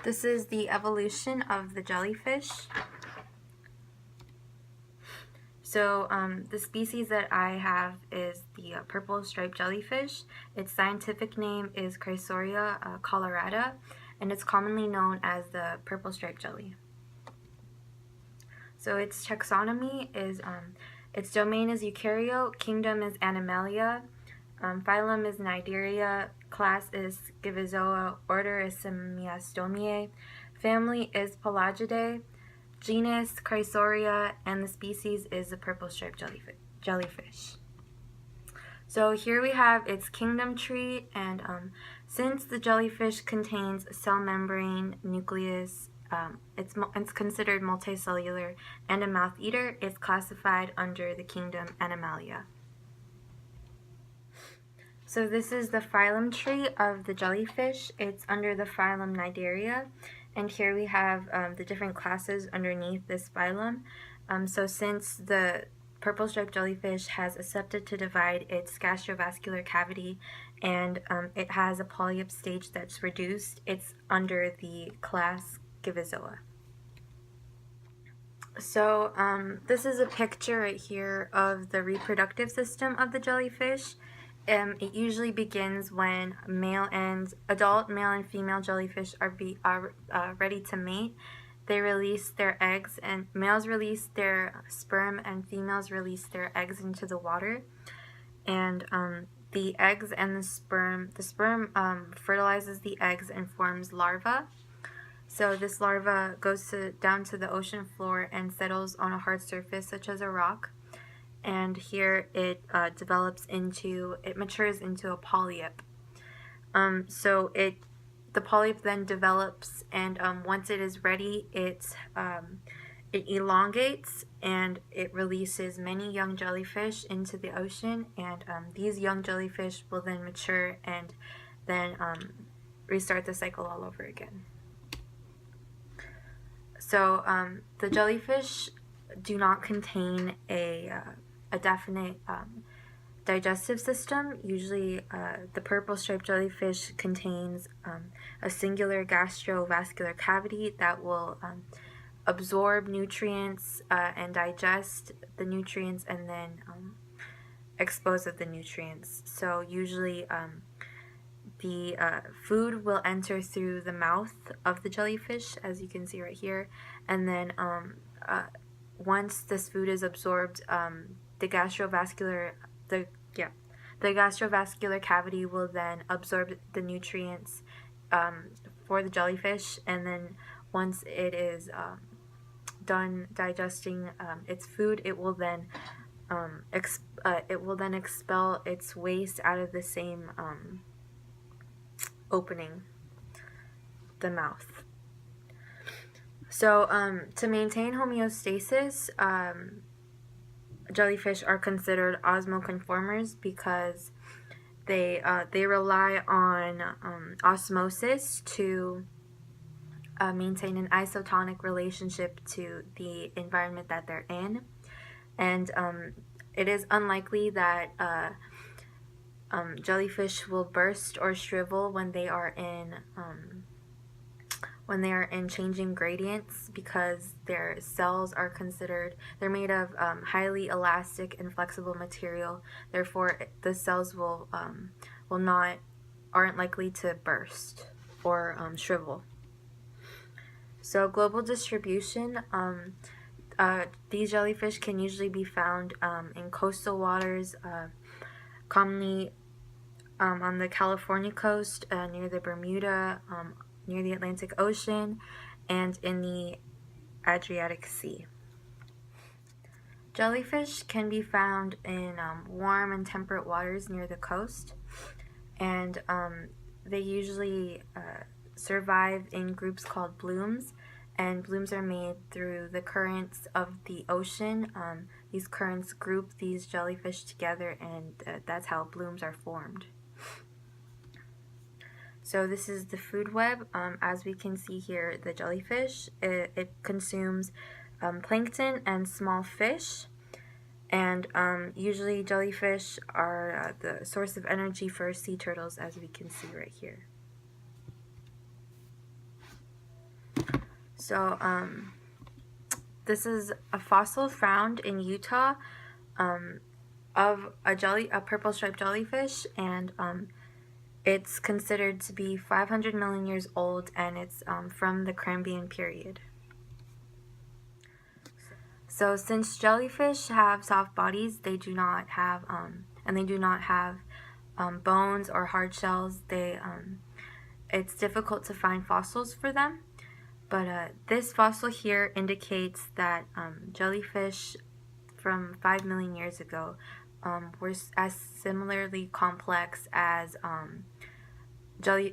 This is the evolution of the jellyfish. So the species that I have is the purple striped jellyfish. Its scientific name is Chrysoria colorata, and it's commonly known as the purple striped jelly. So its taxonomy is, its domain is eukaryote, kingdom is Animalia, phylum is Cnidaria, class is Scyphozoa, order is Semiastomiae, family is Pelagidae, genus Chrysoria, and the species is the purple striped jellyfish. So here we have its kingdom tree, and since the jellyfish contains a cell membrane, nucleus, it's considered multicellular and a mouth eater, it's classified under the kingdom Animalia. So this is the phylum tree of the jellyfish. It's under the phylum Cnidaria, and here we have the different classes underneath this phylum. So since the purple striped jellyfish has accepted to divide its gastrovascular cavity, and it has a polyp stage that's reduced, it's under the class Scyphozoa. So this is a picture right here of the reproductive system of the jellyfish. It usually begins when adult male and female jellyfish are ready to mate. They release their eggs, and males release their sperm and females release their eggs into the water. And the eggs and the sperm fertilizes the eggs and forms larvae. So this larva goes down to the ocean floor and settles on a hard surface such as a rock. And here it matures into a polyp. The polyp then develops, and once it is ready, it elongates and it releases many young jellyfish into the ocean, and these young jellyfish will then mature and then restart the cycle all over again. So the jellyfish do not contain a definite digestive system. Usually the purple striped jellyfish contains a singular gastrovascular cavity that will absorb nutrients and digest the nutrients and then expose of the nutrients. So usually the food will enter through the mouth of the jellyfish, as you can see right here, and then once this food is absorbed, the gastrovascular cavity will then absorb the nutrients for the jellyfish, and then once it is done digesting its food, it will then expel its waste out of the same opening, the mouth. So to maintain homeostasis, jellyfish are considered osmoconformers because they rely on osmosis to maintain an isotonic relationship to the environment that they're in, and it is unlikely that jellyfish will burst or shrivel when they are in changing gradients, because their cells are they're made of highly elastic and flexible material. Therefore, the cells aren't likely to burst or shrivel. So global distribution, these jellyfish can usually be found in coastal waters, commonly on the California coast, near the Bermuda, near the Atlantic Ocean, and in the Adriatic Sea. Jellyfish can be found in warm and temperate waters near the coast, and they usually survive in groups called blooms, and blooms are made through the currents of the ocean. These currents group these jellyfish together, and that's how blooms are formed. So this is the food web. As we can see here, the jellyfish, it consumes plankton and small fish, and usually jellyfish are the source of energy for sea turtles, as we can see right here. So this is a fossil found in Utah of a purple striped jellyfish, and it's considered to be 500 million years old, and it's from the Cambrian period. So since jellyfish have soft bodies, they do not have bones or hard shells. It's difficult to find fossils for them. But this fossil here indicates that jellyfish from 5 million years ago were as similarly complex as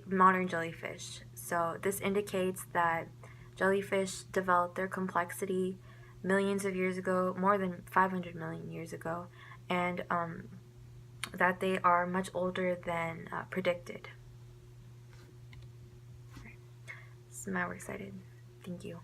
modern jellyfish. So this indicates that jellyfish developed their complexity millions of years ago, more than 500 million years ago, and that they are much older than predicted. So now we're excited. Thank you.